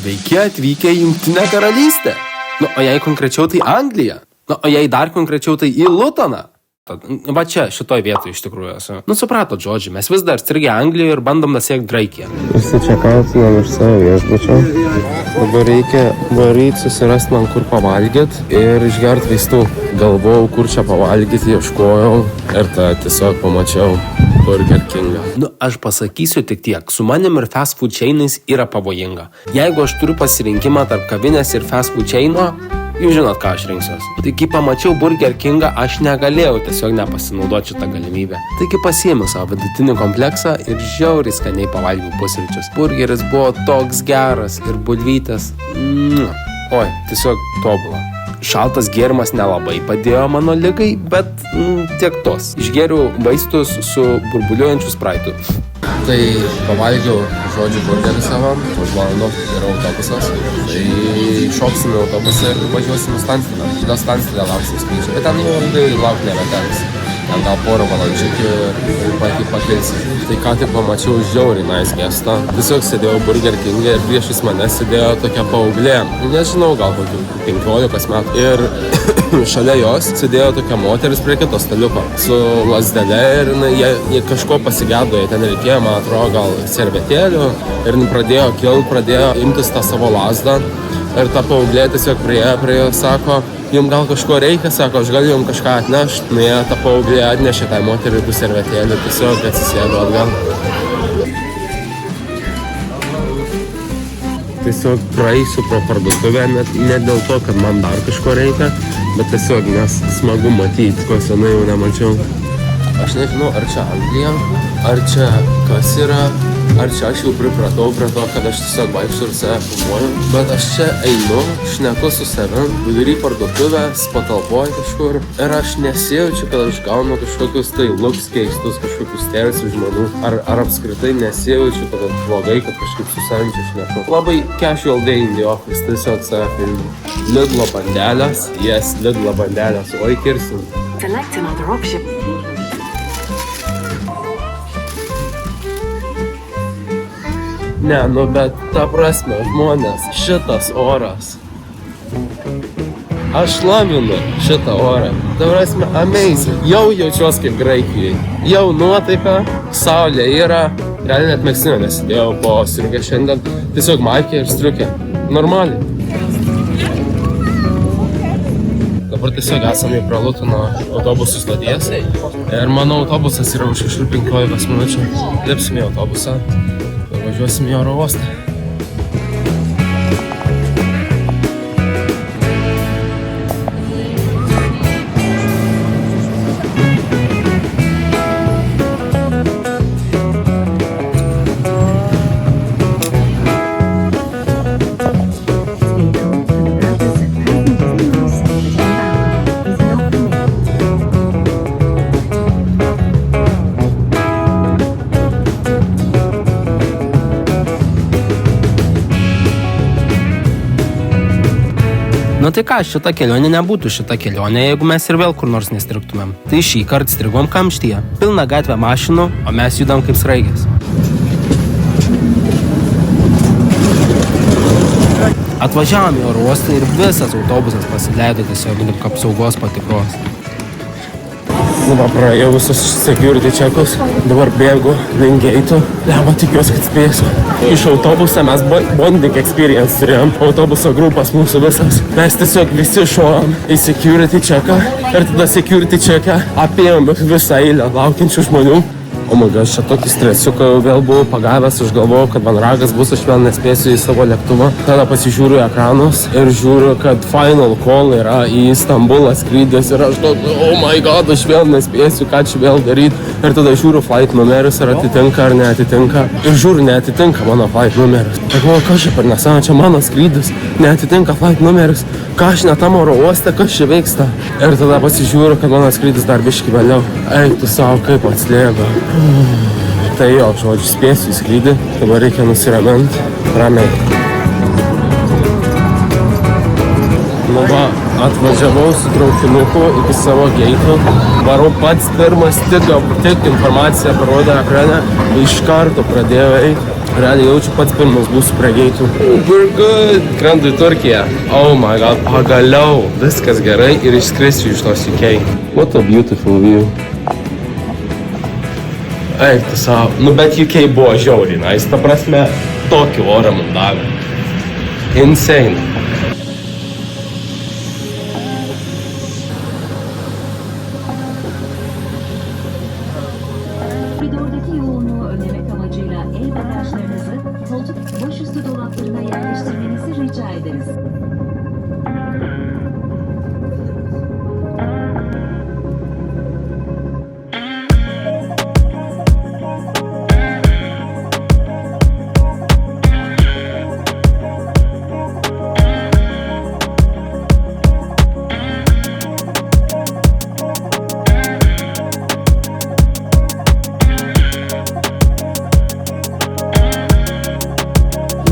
Sveiki atvykę į Jungtinę karalystę. O jei konkrečiau tai Anglija. O jei dar konkrečiau tai į Lutoną. Va čia, šitoj vietoj iš tikrųjų esu. Suprato, Džordži, mes vis dar strigę Anglijoje ir bandom nasiekti Graikiją. Išsičekautinam iš savo viešbučio. Dabar reikia varyti, susirasti man kur pavalgyti ir išgerti vaistų. Galvojau, kur čia pavalgyti, ieškojau ir tiesiog pamačiau Burger Kingą. Aš pasakysiu tik tiek, su manim ir fast food chainais yra pavojinga. Jeigu aš turiu pasirinkimą tarp kavinės ir fast food chaino, jūs žinot, ką aš rinksiuos. Tai kai pamačiau Burger Kingą, aš negalėjau tiesiog nepasinaudoti šitą galimybę. Taigi pasiėmiau savo vidutinį kompleksą ir žiauriai skaniai pavalgiau pusryčius. Burgeris buvo toks geras ir bulvytės. Oi, tiesiog tobula. Šaltas gėrimas nelabai padėjo mano ligai, bet tiek tos. Išgėriau vaistus su burbuliuojančiu spraitu. Tai pavalgiau, burgerį savo, už valandos yra autobusas. Tai šoksime autobusą ir važiuosime Stanstilę. Tada Stanstilę lauksim skrydžio, bet ten ilgai lauk nebetenks. Ten gal porą valandžiukį ir pakilsim. Tai ką tik pamačiau žiauriai nice gestą. Tiesiog sėdėjau Burger King'e ir priešais mane sėdėjo tokia paauglė. Nežinau, gal kokių 15 metų. Ir šalia jos sėdėjo tokia moteris prie kito staliuko su lazdele ir jie kažko pasigėdo, jie ten reikėjo, man atrodo, gal servetėlių. Ir pradėjo imtis tą savo lazdą. Ir ta paauglė tiesiog prie jo sako, jums gal kažko reikia, sako, aš galiu jums kažką atnešti. Jie ta paauglė atnešė tai moteriai tų servetėlių, tiesiog atsisėdo atgal. Tiesiog praeisiu pro parduotuvę, ne dėl to, kad man dar kažko reikia, bet tiesiog nes smagu matyti, ko senai jau nemačiau. Aš nežinau, ar čia Anglija, ar čia kas yra, ar čia aš jau pripratau prie to, kad aš tiesiog vaikščiu ir save filmuoju. Bet aš čia einu, šneku su savim, vidury parduotuvės, patalpoj kažkur. Ir aš nesijaučiu, kad aš gaunu kažkokius tai looks keistus, kažkokius stėrsius žmonių. Ar apskritai nesijaučiu, kad blogai, kad kažkaip su savim čia šneku. Labai casual day in the office, tiesiog save filmuoju. Lidlo bandelės, Lidlo bandelės, oi kirsim. Select another option. Ne, bet ta prasme, žmonės, šitas oras. Aš lavinu šitą orą. Ta prasme, amazing. Jau jaučiuos kaip Graikijai. Jau nuotaika, saulė yra. Realiai net megztinio nesidėjau po striukė šiandien. Tiesiog maikė ir striukė. Normaliai. Dabar tiesiog esame prie Lutono autobusų stoties. Ir mano autobusas yra už kažkur 15 minučių. Lipsime į autobusą. Važiuosim į oro uostą. Tai ką, šita kelionė nebūtų šita kelionė, jeigu mes ir vėl kur nors nestrigtumėm. Tai šį kartą strigom kamštyje. Pilna gatvė mašinų, o mes judam kaip sraigės. Atvažiavom į oro uostą ir visas autobusas pasileido tiesiog kaip apsaugos patikros. Praėjau visus security checkus, dabar bėgu link geitų. Lema, tikiuosi, kad spėsiu. Iš autobusą mes bonding experience turėjom. Autobuso grupas mūsų visas. Mes tiesiog visi šojom į security checką ir tada security checką apėjom visą eilę laukiančių žmonių. O my God, čia tokį stresiuką vėl buvau pagavęs, aš galvojau, kad man ragas bus, aš vėl nespėsiu į savo lėktuvą. Tada pasižiūriu ekranus ir žiūriu, kad final call yra į Stambulą skrydis ir aš tokiu, oh my God, aš vėl nespėsiu, ką čia vėl daryti. Ir tada žiūriu flight numerius, ar atitinka ar neatitinka. Ir žiūriu, neatitinka mano flight numerius. Ir galvoju, kas čia per nesąmonę, čia mano skrydis, neatitinka flight numerius. Ką aš ne tam oro uoste, kas čia vyksta. Ir tada pasižiūriu, kad mano skrydis dar biškį vėliau. Eik tu savo, kaip atslėga. Tai jo, žodžiu, spėsiu į skrydį, dabar reikia nusiraminti, ramiai. Atvažiavau su traukinuku iki savo geitų, varau pats pirmas, tik informaciją parodė ekrane, iš karto pradėjau eiti. Realiai jaučiu pats pirmas būsiu prie geitų. We're good. Krendu į Turkiją. Oh my god. Pagaliau. Viskas gerai ir išskrisiu iš tos UK. What a beautiful view. Eik, tu savo. Nu, bet UK buvo žiauriai nice. Ta prasme, tokį orą man davė. Insane. Koridordaki yoğunluğu önlemek amacıyla el bagajlarınızı koltuk başüstü dolaplarına yerleştirmenizi rica ederiz.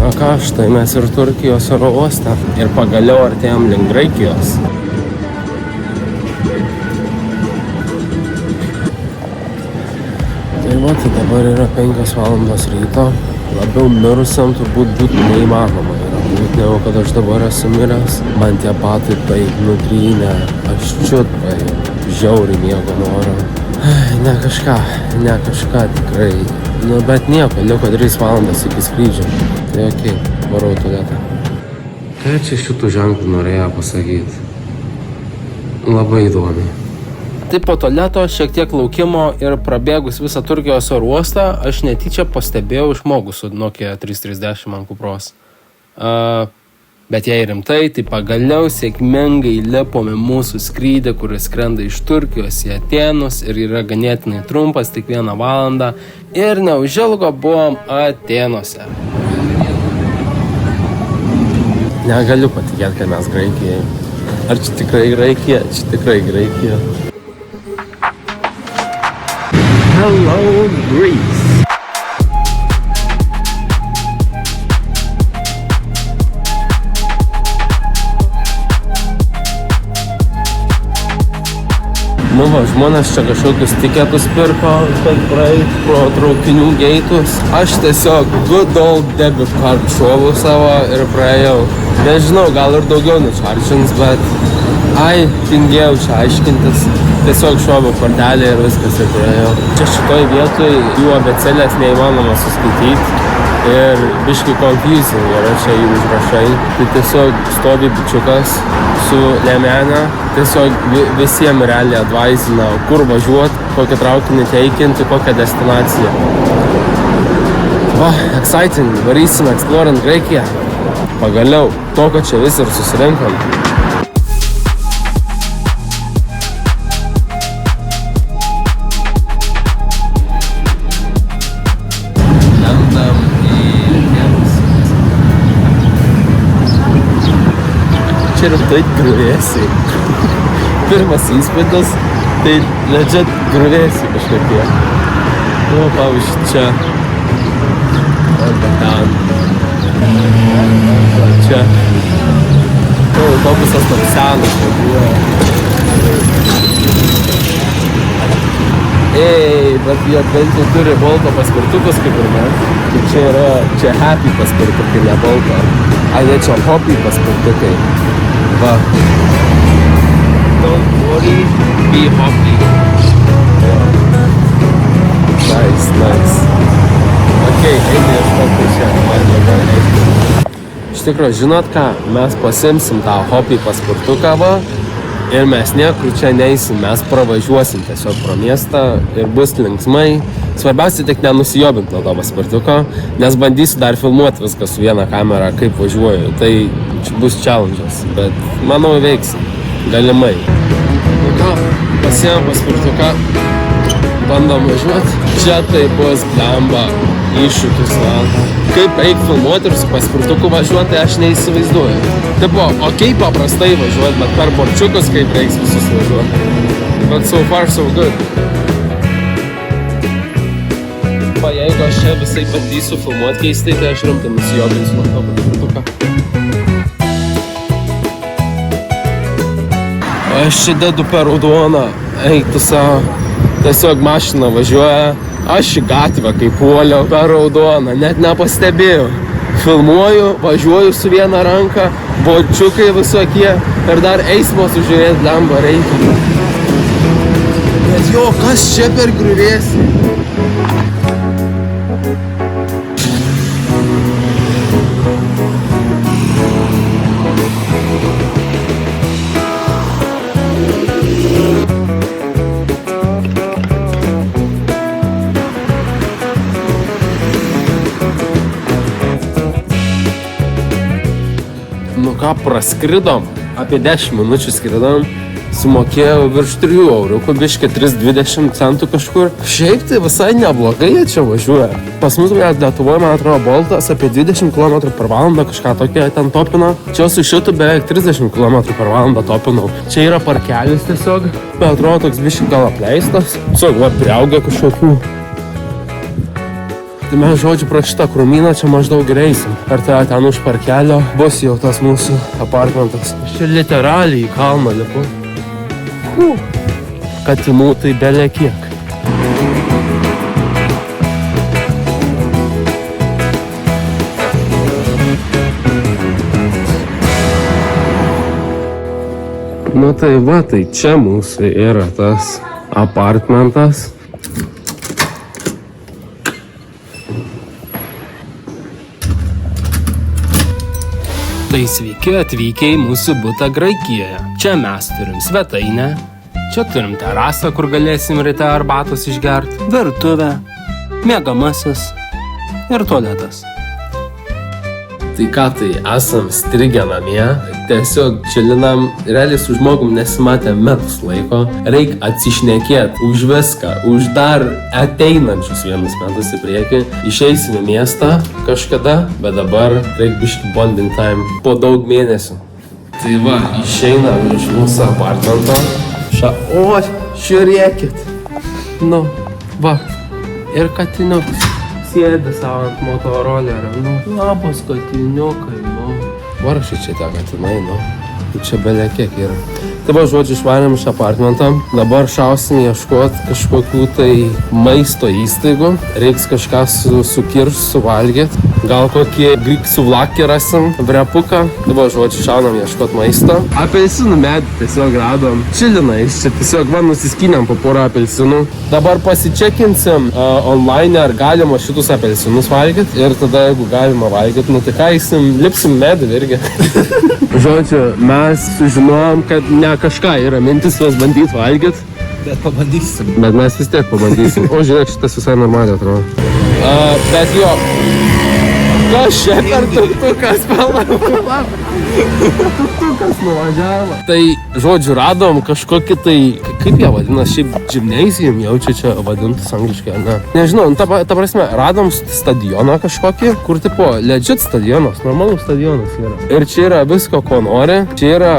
Na ką, štai mes ir Turkijos oro uoste. Ir pagaliau artėjom link Graikijos. Tai va, tai dabar yra 5 valandos ryto. Labiau mirusiam turbūt būtų neįmanoma yra būt, negu kad aš dabar esu miręs. Man tie batai taip nutrynę, aš čiutpai, žiauriai miego noriu. Ne kažką tikrai. Nu, bet nieko, liko 3 valandas iki skrydžio. Tai okei, varau į tualetą. Ką čia šitų ženklų norėjo pasakyti? Labai įdomiai. Tai po tualeto, šiek tiek laukimo ir prabėgus visą Turkijos oro uostą, aš netyčia pastebėjau žmogų su Nokia 330 ant kupros. Bet jei rimtai, tai pagaliau sėkmingai lipome mūsų skrydį, kuris skrenda iš Turkijos į Atėnus ir yra ganėtinai trumpas, tik 1 valandą. Ir neužilgo buvom Atėnuose. Negaliu patikėti, kad mes Graikijai. Ar čia tikrai Graikija? Čia tikrai Graikija. Hello, Greece! Nu va, žmonės čia kažkokius tiketus pirko, kad praeit pro traukinių geitus. Aš tiesiog good old debit card šovau savo ir praėjau. Nežinau, gal ir daugiau nučarčins, bet tingėjau čia aiškintis. Tiesiog šovau kortelę ir viskas ir praėjau. Čia šitoj vietoj jų abėcėlės neįmanoma suskaityti. Ir biški confusing yra čia jų užrašai. Tai tiesiog stovi bičiukas su liemenė. Tiesiog visiems realiai advaisina, kur važiuot, kokį traukinį teikinti, kokią destinaciją. Va, exciting, varysim explorant Graikiją. Pagaliau, to, kad čia vis ir susirinkom. Čia yra taip griuvėsiai. Pirmas įspūdis, tai legit griuvėsiai kažkokie. Nu, pavyzdžiui, čia. Arba ten. Čia. Nu, autobusas toks senas buvo. Bet jie bent jau turi Bolto paspirtukus kaip ir mes. Tai čia yra, čia happy paspirtukai, ne Bolto. Ne, čia hoppy paspirtukai. Va. Don't worry, be happy. Nice. Okay, eini ieškoti čia, man dabar eiti. Iš tikrųjų, žinot ką, mes pasimsim tą hoppy paspirtuką va ir mes niekur čia neįsim, mes pravažiuosim tiesiog pro miestą ir bus linksmai. Svarbiausia tik nenusijobint nuo to paspirtuko, nes bandysiu dar filmuoti viską su viena kamera, kaip važiuoju. Tai bus challenge'as, bet manau įveiksim, galimai. Nu ką, pasiėmėm paspirtuką, bandom važiuoti. Čia tai bus blemba iššūkis, man. Kaip eik filmuoti ir su paspirtuku važiuoti, tai aš neįsivaizduoju. Tipo, okei, paprastai važiuoti, bet per borčiukus kaip reiks visus važiuoti. But so far so good. Jeigu aš čia visai bandysiu filmuoti keistai, tai aš rimtai nusijobinsiu nuo to paspirtuką. Aš čia dedu per raudoną, eik tu savo. Tiesiog mašina važiuoja, Aš į gatvę, kai puoliau per raudoną, net nepastebėjau. Filmuoju, važiuoju su viena ranka, bočiukai visokie ir dar eismo sužiūrėti lemba reikia. Bet jo, kas čia per griuvėsį? Nu ką, praskridom, apie 10 minučių skridom, sumokėjau virš 3 eurų, biškį 3,20 centų kažkur. Šiaip tai visai neblogai jie čia važiuoja. Pas mus Lietuvoje, man atrodo, Boltas apie 20 km per valandą kažką tokia ten topino. Čia su šitu beveik 30 km per valandą topinau. Čia yra parkelis tiesiog, bet atrodo toks biškį gal apleistas. Tiesiog va, priaugia kažkokių. Tai mes, žodžiu, pro šitą krūmyną čia maždaug reisim. Ir tai ten už parkelio bus jau tas mūsų apartmentas. Čia literaliai į kalną lipu. Katinų tai belė kiek. Nu tai va, tai čia mūsų yra tas apartmentas. Tai sveiki atvykę į mūsų butą Graikijoje. Čia mes turim svetainę, čia turim terasą, kur galėsim ryte arbatos išgerti, virtuvę, miegamasis ir tualetas. Tai ką, tai esam strigę namie, tiesiog čilinam, realiai su žmogum nesimatė metus laiko, reik atsišnekėt už viską, už dar ateinančius vienus metus į priekį, išeisim į miestą kažkada, bet dabar reik biškį bonding time po daug mėnesių. Tai va, išeinam iš mūsų apartmento, o, žiūrėkit, nu, va, ir katiniukas. Sėdi savo ant motorolerio, nu, labas katiniukai, nu. Vargšai čia tie katinai, nu. Čia belia kiek yra. Tai va, žodžiu, išvarėm iš apartmentą. Dabar šausim ieškoti kažkokių tai maisto įstaigų. Reiks kažką sukiršt, suvalgyti. Gal kokį Greek suvlakį rasim, vrepuką. Tai va, žodžiu, šaunam ieškoti maisto. Apelsinų medį tiesiog radom. Čilinais, čia tiesiog va, nusiskynėm po porą apelsinų. Dabar pasičekinsim online, ar galima šitus apelsinus valgyti. Ir tada, jeigu galima valgyti, nu tai ką, lipsim medį irgi. Žodžiu, mes sužinojom, kad ne kažką yra mintis juos bandyti valgyti. Bet pabandysim. Bet mes vis tiek pabandysim. O, žiūrėk, šitas visai normaliai atrodo. Bet jo, kas čia per tuktukas palauk. Tuktukas nuvažiavo. Tai, žodžiu, radom kažkokį tai, kaip jie vadina, šiaip gymnasium jaučia čia vadintus angliškai, ne? Nežinau, ta prasme, radom stadioną kažkokį, kur tipo legit stadionas, normalus stadionas yra. Ir čia yra visko, ko nori. Čia yra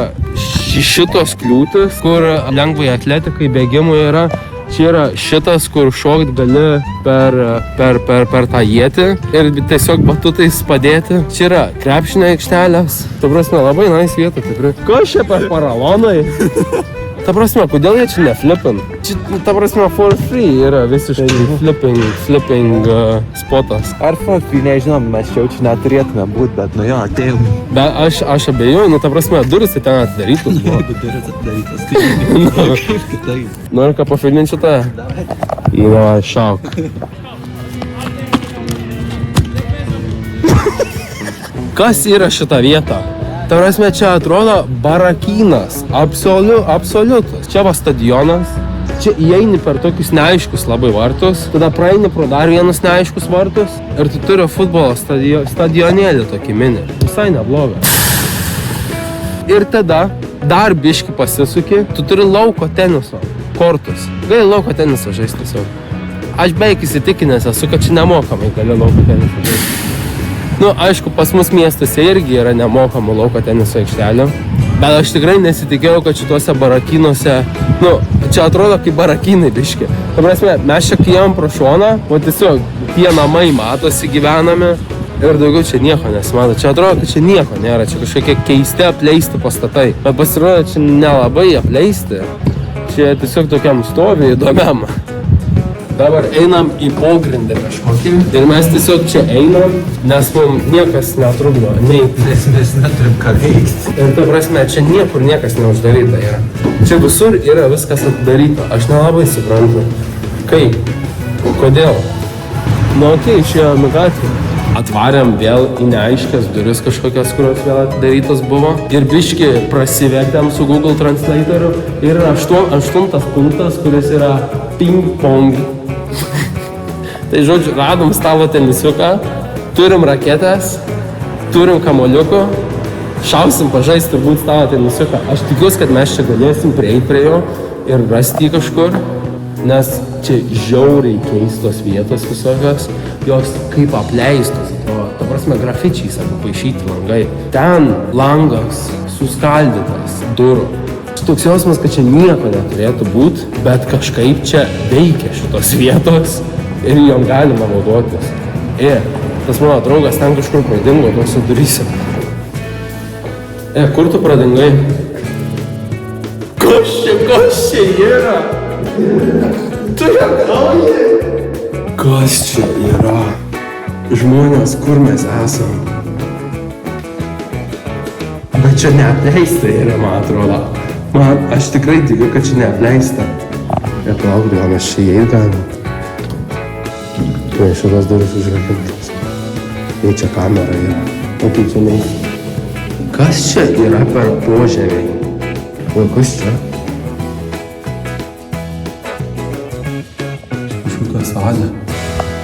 šitos kliūtis, kur lengvai atletikai bėgimui yra. Čia yra šitas, kur šokt gali per tą ietį ir tiesiog batutais padėti. Čia yra krepšinio aikštelės. Ta prasme, labai nice vieta tikrai. Kas čia per paralonai? Ta prasme, kodėl jie čia neflipin? Čia, ta prasme, for free yra visiškai flipping spotas. Ar for free, nežinom, mes čia neturėtume būti, bet nu jo, atėjom. Bet aš abejoju, nu ta prasme, duris tai ten atidarytus buvo. Jeigu duris atidarytas, tai kažkaip kitaip. Nori ką pafilminti šitą? Nu, šauk. Kas yra šita vieta? Ta prasme, čia atrodo barakynas, absoliutus. Čia va stadionas, čia įeini per tokius neaiškus labai vartus, tada praeini pro dar vienus neaiškus vartus ir tu turi futbolo stadionėlį tokį mini. Visai neblogą. Ir tada dar biškį pasisuki, tu turi lauko teniso kortus. Gali lauko tenisą žaisti tiesiog. Aš beveik įsitikinęs esu, kad čia nemokamai gali lauko tenisą žaisti. Nu, aišku, pas mus miestuose irgi yra nemokamų lauko teniso aikštelių, bet aš tikrai nesitikėjau, kad šituose barakynuose, nu, čia atrodo kaip barakynai biški. Ta prasme, mes čia kijom pro šoną, o tiesiog tie namai matosi gyvenami ir daugiau čia nieko nesimato. Čia atrodo, kad čia nieko nėra, čia kažkokie keisti apleisti pastatai. Bet pasirodo, čia nelabai apleisti, čia tiesiog tokiam stovi įdomiam. Dabar einam į pogrindą kažkokį ir mes tiesiog čia einam, nes mums niekas netrukdo neiti. Mes neturim ką veikti. Ir ta prasme, čia niekur niekas neuždaryta yra. Čia visur yra viskas atidaryta. Aš nelabai suprantu. Kaip? Kodėl? Nu, okei, išėjom į gatvę. Atvarėm vėl į neaiškias duris kažkokias, kurios vėl atidarytos buvo. Ir biški prasivertėm su Google Translatoriu. Ir 8 punktas, kuris yra ping-pong. Tai žodžiu, radom stalo tenisiuką, turim raketės, turim kamoliukų, šausim pažaisti turbūt stalo tenisiuką. Aš tikiuosi, kad mes čia galėsim prieiti prie jo ir rasti jį kažkur, nes čia žiauriai keistos vietos visokios, jos kaip apleistos. Ta prasme, grafičiai, sako, paišyti langai. Ten langas suskaldytas durų. Toks jausmas, kad čia nieko neturėtų būti, bet kažkaip čia veikia šitos vietos ir jom galima naudotis. Tas mano draugas ten kažkur pradingo tose duryse. Kur tu pradingai? Kas čia yra? Tu juokauji? Kas čia yra? Žmonės, kur mes esam? Bet čia neapleista yra, man atrodo. Aš tikrai tikiu, kad čia neapleista. Palauk, gal mes čia įeit galim. Šitas duris užrakintas. Čia kamera yra. O tai čia neįs. Kas čia yra per požemiai? O kas čia? Kažkokia salė.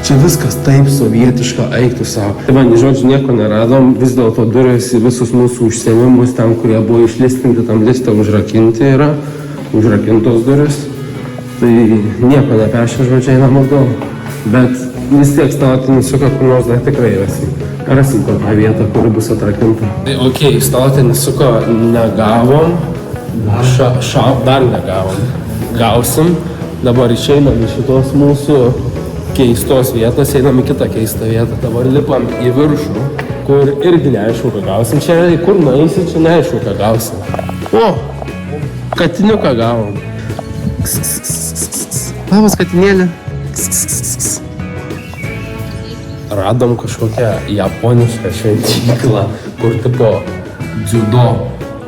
Čia viskas taip sovietiška, eiktų savo. Tai man, žodžiu, nieko neradom, vis dėlto durys į visus mūsų užsiėmimus, ten, kurie buvo išlistinti, tam listą užrakinti yra, užrakintos duris. Tai nieko nepešė, žodžiu, einam atgal. Bet vis tiek stalo tenisiuką, kur nors dar tikrai rasim kokią vietą, kuri bus atrakinta. Tai okei, stalo tenisiuką negavom, dar negavom. Gausim, dabar išeinam iš šitos mūsų keistos vietos, einam į kitą keistą vietą. Dabar lipam į viršų, kur irgi neaišku, ką gausim. Čia kur nueisi, čia neaišku, ką gausim. O, katiniuką gavom. Labas, katinėlė. Radom kažkokią japonišką šventyklą, kur tipo dziudo,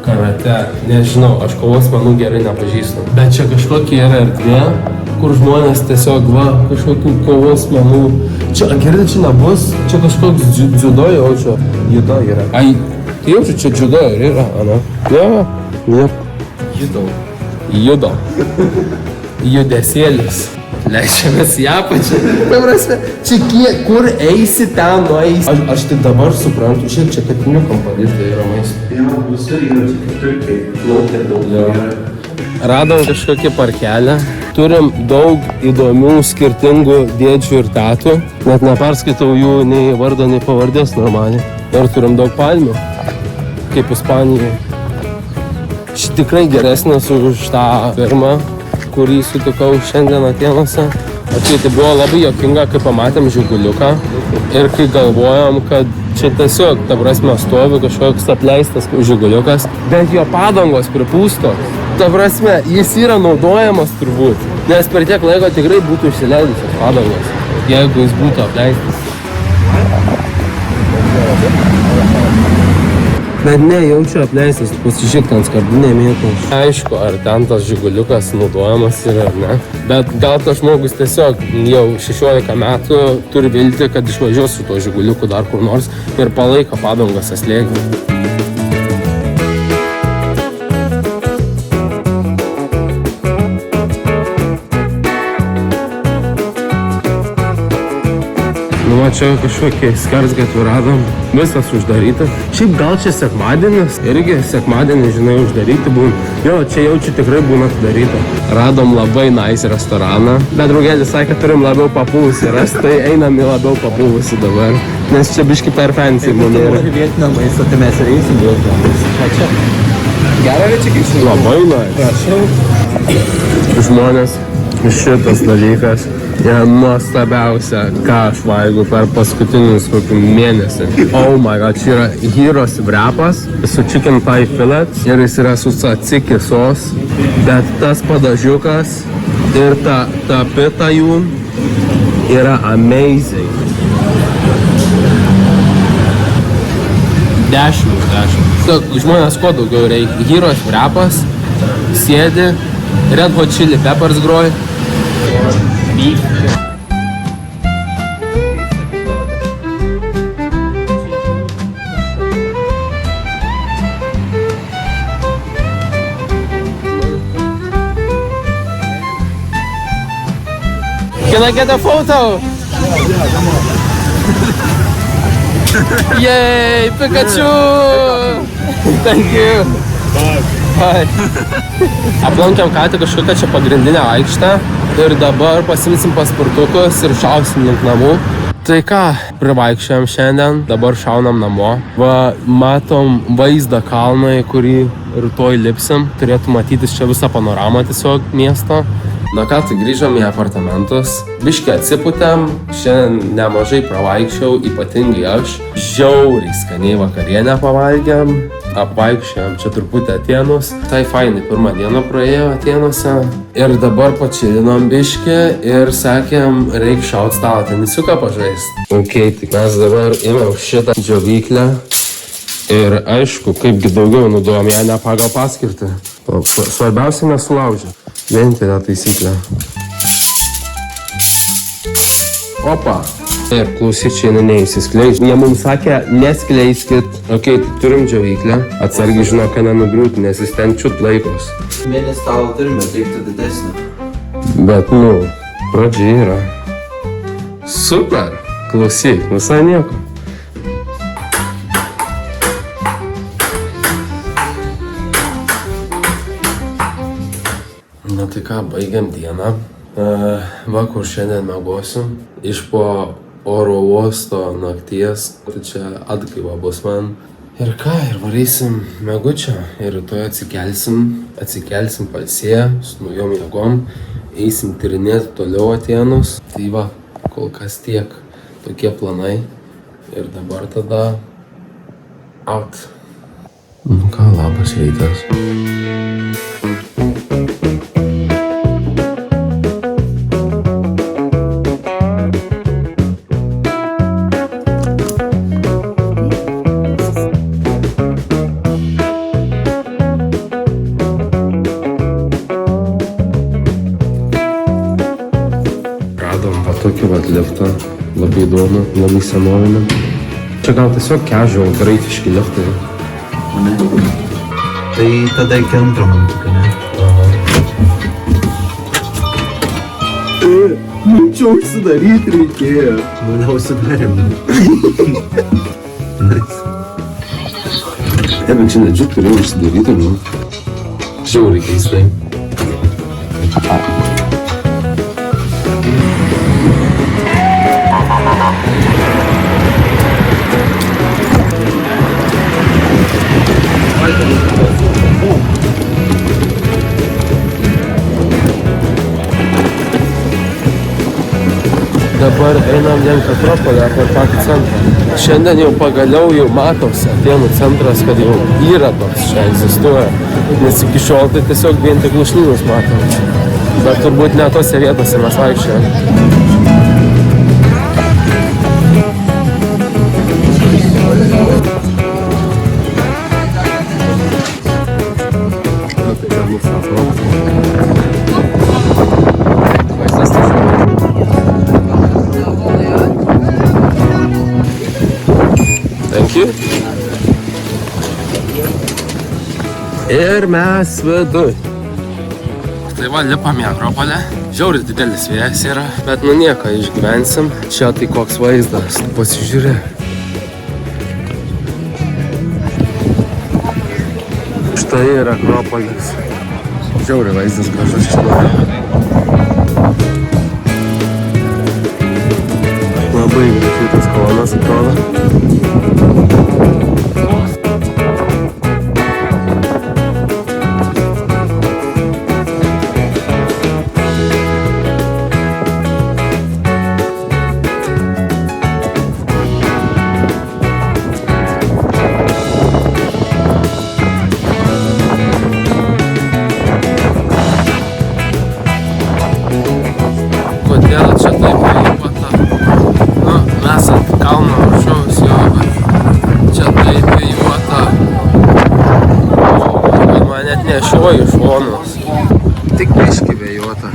karate, nežinau, aš kovos menų gerai nepažįstu. Bet čia kažkokia yra erdvė, kur žmonės tiesiog kažkokių kovos menų. Čia, girdi, čia nebus, čia kažkoks dziudo jaučio. Judo yra. Ai, jaučiu, čia dziudo ir yra, ana? Jo. Judo. Judesėlis. Leidžiamės į apačią. Ta prasme, čia kur eisi, ten nueisi. Aš tik dabar suprantu, šiaip čia katiniukam padėti yra maisto. Jo, visur yra čia turkiai. Laukia daug yra. Radom kažkokį parkelę. Turim daug įdomių, skirtingų dėdžių ir tetų. Net neperskaitau jų nei vardo, nei pavardės normaliai. Ir turim daug palmių, kaip Ispanijoje. Ši tikrai geresnės už tą firmą, kurį sutikau šiandien Atėnuose. Tai buvo labai juokinga, kai pamatėm žiguliuką ir kai galvojom, kad čia tiesiog, ta prasme, stovi kažkoks apleistas žiguliukas, bet jo padangos pripūstos. Ta prasme, jis yra naudojamas turbūt, nes per tiek laiko tikrai būtų išsileidusios padangos, jeigu jis būtų apleistas. Bet ne, jaučiu apleistas, pasižiūrėk, ten skardinė mėtos. Aišku, ar ten tas žiguliukas naudojamas yra ar ne. Bet gal tas žmogus tiesiog jau 16 metų turi viltį, kad išvažiuos su tuo žiguliuku dar kur nors ir palaiko padangose slėgį. Va čia kažkokį skersgatvį radom, visas uždaryta. Šiaip gal čia sekmadienis, irgi sekmadienį, žinai, uždaryti būna. Jo, čia jaučiu tikrai būna atidaryta. Radom labai nice restoraną, bet draugelis sakė, kad turim labiau papūvusį rasti, tai einam į labiau papūvusį dabar. Nes čia biški per fancy būna yra. Jeigu tu vietinio maisto, tai mes ir eisim vietinio maisto. Ką čia? Gerą čia kaip šiandien? Labai nice. Prašau. Žmonės, šitas dalykas yra nuostabiausia, ką aš valgiau per paskutinius kokį mėnesį. Oh my god, čia yra gyros wrapas su chicken thigh fillet ir jis yra su tzatziki sos, bet tas padažiukas ir ta pita jų yra amazing. 10/10. Žmonės kuo daugiau reikia. Heroes rapas, sėdi, Red Hot Chili Peppers groja. Can I get a photo? Yay, Pikachu! Thank you. Bye. Aplankėm ką tik kažkokią čia pagrindinę aikštę ir dabar pasimsim paspirtukus ir šausim link namų. Tai ką, privaikščiojom šiandien, dabar šaunam namo. Va, matom vaizdą kalną, į kurį rytoj lipsim. Turėtų matytis čia visą panoramą tiesiog miesto. Na ką, tai grįžom į apartamentus. Biškį atsipūtėm, šiandien nemažai pravaikščiau, ypatingai aš. Žiauriai skaniai vakarienę pavalgėm, apvaikščiojom čia truputį Atėnus. Tai fainai, pirmą dieną praėjo Atėnuose. Ir dabar pačilinom biškį ir sakėm, reik šaut stalo tenisiuką pažaist. Ok, tai mes dabar ėmėm šitą džiovyklę. Ir aišku, kaipgi daugiau naudojom ją ne pagal paskirtį. Svarbiausia nesulaužė. Vienintelė taisyklė. Opa. Ir klausyčiai neįsiskleidž. Jie mums sakė, neskleiskit. Ok, tai turim džiovyklę. Atsargiai žino, ką nenugriūti, nes jis ten čiut laikos. Mėnės stalą turime, reiktų didesnį. Bet, pradžia yra. Super. Klausyk, visai nieko. Na tai ką, baigiam dieną. Va, kur šiandien miegosim. Iš po oro uosto nakties. Tai čia atgaiva bus man. Ir ką, ir varysim miegučio. Ir rytoj atsikelsim palsėję, su naujom jėgom. Eisim tyrinėti toliau Atėnus. Tai va, kol kas tiek. Tokie planai. Ir dabar tada out. Nu ką, labas rytas. Tokį vat liftą, labai įdomu, labai senovinį. Čia gal tiesiog casual, graikiški liftai. Tai tada iki antro man tokia, ne? Čia užsidaryti reikėjo. Manau, sudarėm. Bet čia nedžiu turėjau užsidaryti, Žiauriai keistai. Dabar einam link Akropolio per patį centrą. Šiandien jau pagaliau jau matosi Atėnų centras, kad jau yra toks čia egzistuoja. Nes iki šiol tai tiesiog vien tik lūšnynus matom. Bet turbūt ne tose vietose mes vaikščiojame. Ir mes viduj. Tai va, lipam į Akropolę. Žiauriai didelis vėjas yra, bet nieko, išgyvensim. Čia tai koks vaizdas, pasižiūrė. Štai yra Akropolis. Žiauriai vaizdas gražus čia. Labai gražiai tas kolonas atrodo. Kodėl čia taip nešioju šonus. Tik biškį vėjuota.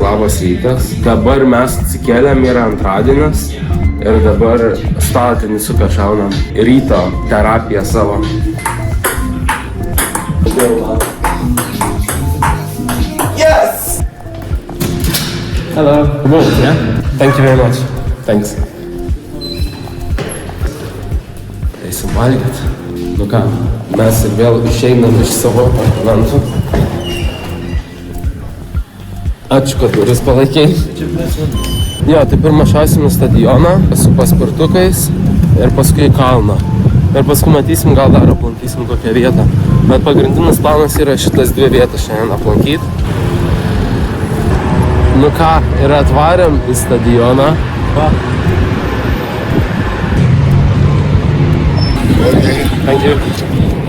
Labas rytas. Dabar mes atsikėlėm, yra antradienis ir dabar stalo tenisuką šaunam. Ryto terapiją savo. Yes! Hello. Good, yeah? Thank you very much. Thanks. Eisim valgyt. Nu ką, mes ir vėl išeinam iš savo apartamentų. Ačiū, kad duris palaikiai. Jo, tai pirmą šausim į stadioną su paspirtukais ir paskui į kalną. Ir paskui matysim, gal dar aplankysim kokią vietą. Bet pagrindinis planas yra šitas 2 vietas šiandien aplankyti. Nu ką, ir atvarėm į stadioną. Thank you.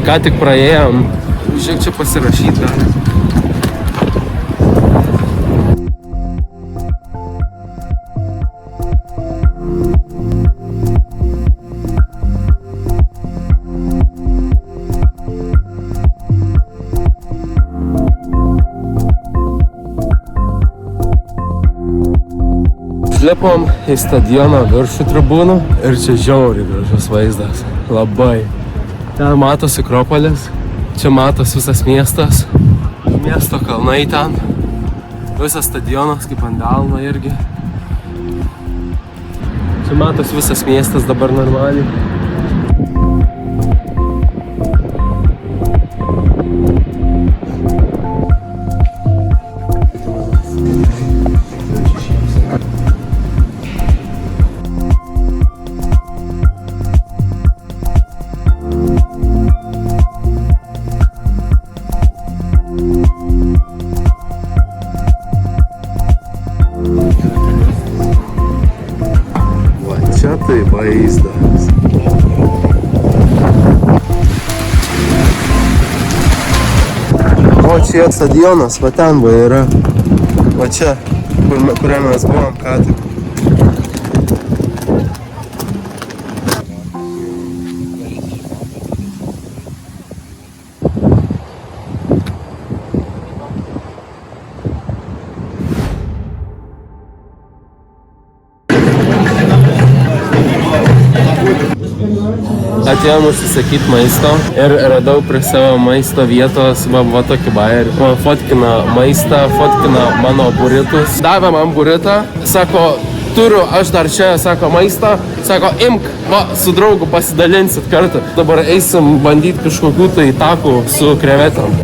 Ką tik praėjom. Šiek čia pasirašyti gali. Lipom į stadiono viršų tribūnų ir čia žiauriai gražus vaizdas. Labai. Ten matosi Akropolis, čia matosi visas miestas, miesto kalnai ten, visas stadionas kaip ant delno irgi. Čia matosi visas miestas dabar normaliai. Čia tai vaizdas. O čia stadionas, va ten va yra. Va čia, kuriame mes buvom ką tik. Atėjom užsisakyti maisto ir radau prie savo maisto vietos va tokį bajerį. Man fotkina maistą, fotkina mano buritus. Davė man buritą, sako, turiu aš dar čia, sako, maistą, sako, imk, va, su draugu pasidalinsit kartą. Dabar eisim bandyti kažkokių tai takų su krevetom.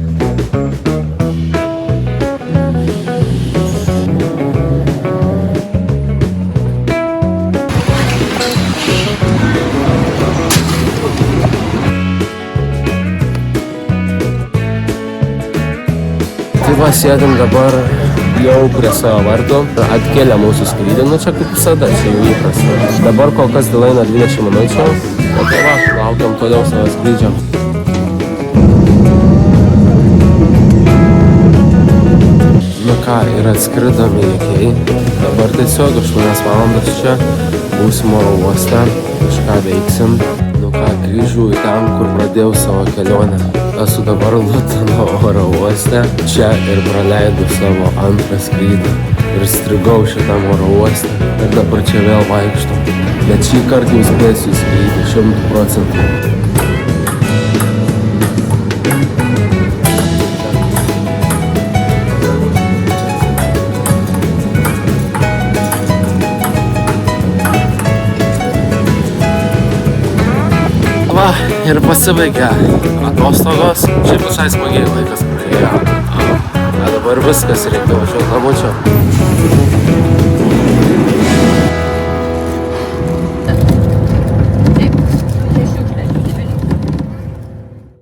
Va, sėdim dabar jau prie savo vartų, atkėlė mūsų skrydį, nu čia kaip visada, čia jau įprasta. Dabar kol kas dėlaina 20 minučių, bet tai va, laukiam toliau savo skrydžio. Nu ką, ir atskridom į Ikėjį. Dabar tiesiog 8 valandas čia, būsim oro uoste, kažką veiksim. Nu ką, grįžau į ten, kur pradėjau savo kelionę. Esu dabar Lutono oro uoste, čia ir praleidau savo antrą skrydį. Ir strigau šitam oro uoste. Ir dabar čia vėl vaikštau. Bet šį kartą jau spėsiu į skrydį 100%. Va, ir pasibaigė atostogos. Šiaip visai smagiai laikas praėjo. Dabar viskas, reikia važiuoti namučio.